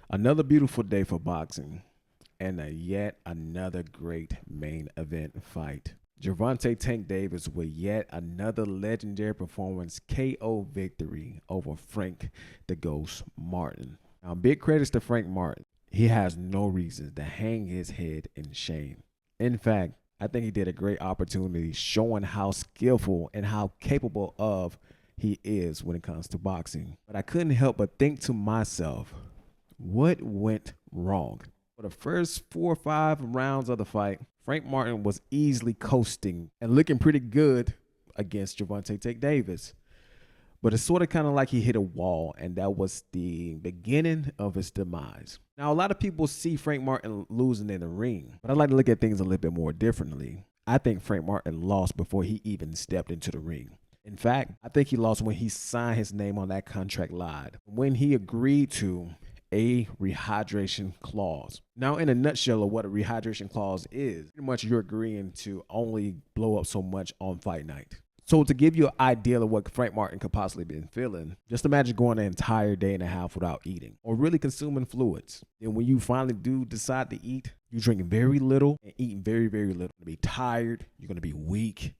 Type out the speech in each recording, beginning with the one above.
Another beautiful day for boxing and yet another great main event fight. Gervonta Tank Davis with yet another legendary performance KO victory over Frank the Ghost Martin. Now, big credits to Frank Martin. He has no reason to hang his head in shame. In fact, I think he did a great opportunity showing how skillful and how capable of he is when it comes to boxing. But I couldn't help but think to myself, what went wrong? For the first 4 or 5 rounds of the fight, Frank Martin was easily coasting and looking pretty good against Gervonta Tank Davis. But it's sort of kind of like he hit a wall, and that was the beginning of his demise. Now, a lot of people see Frank Martin losing in the ring, but I like to look at things a little bit more differently. I think Frank Martin lost before he even stepped into the ring. In fact, I think he lost when he signed his name on that contract live, when he agreed to a rehydration clause. Now, in a nutshell of what a rehydration clause is, pretty much you're agreeing to only blow up so much on fight night. So to give you an idea of what Frank Martin could possibly been feeling, just imagine going an entire day and a half without eating or really consuming fluids. Then when you finally do decide to eat, you drink very little and eating very, very little. You're going to be tired. You're going to be weak.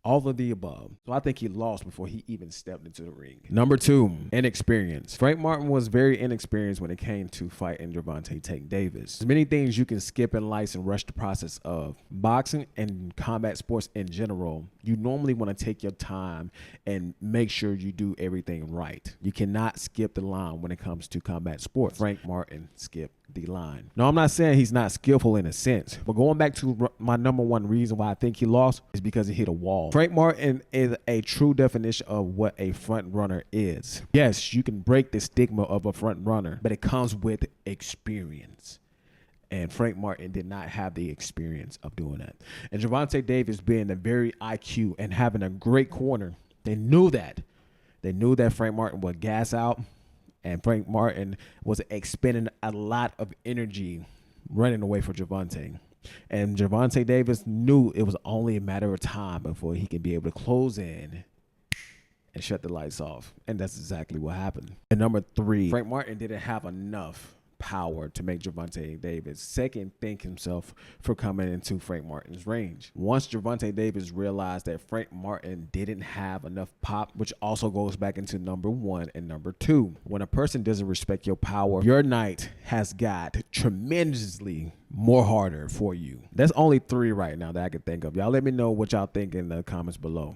All of the above. So I think he lost before he even stepped into the ring. Number 2, inexperience. Frank Martin was very inexperienced when it came to fighting Gervonta Tank Davis. There's many things you can skip in life and rush the process of. Boxing and combat sports in general, you normally want to take your time and make sure you do everything right. You cannot skip the line when it comes to combat sports. Frank Martin skipped the line. No, I'm not saying he's not skillful in a sense, but going back to my number 1 reason why I think he lost is because he hit a wall. Frank Martin is a true definition of what a front runner is. Yes, you can break the stigma of a front runner, but it comes with experience. And Frank Martin did not have the experience of doing that. And Gervonta Davis being a very IQ and having a great corner, they knew that. They knew that Frank Martin would gas out. And Frank Martin was expending a lot of energy running away from Gervonta. And Gervonta Davis knew it was only a matter of time before he could be able to close in and shut the lights off. And that's exactly what happened. And number 3, Frank Martin didn't have enough power to make Gervonta Davis second think himself for coming into Frank Martin's range. Once Gervonta Davis realized that Frank Martin didn't have enough pop, which also goes back into number 1 and number 2. When a person doesn't respect your power, your night has got tremendously more harder for you. That's only 3 right now that I can think of. Y'all let me know what y'all think in the comments below.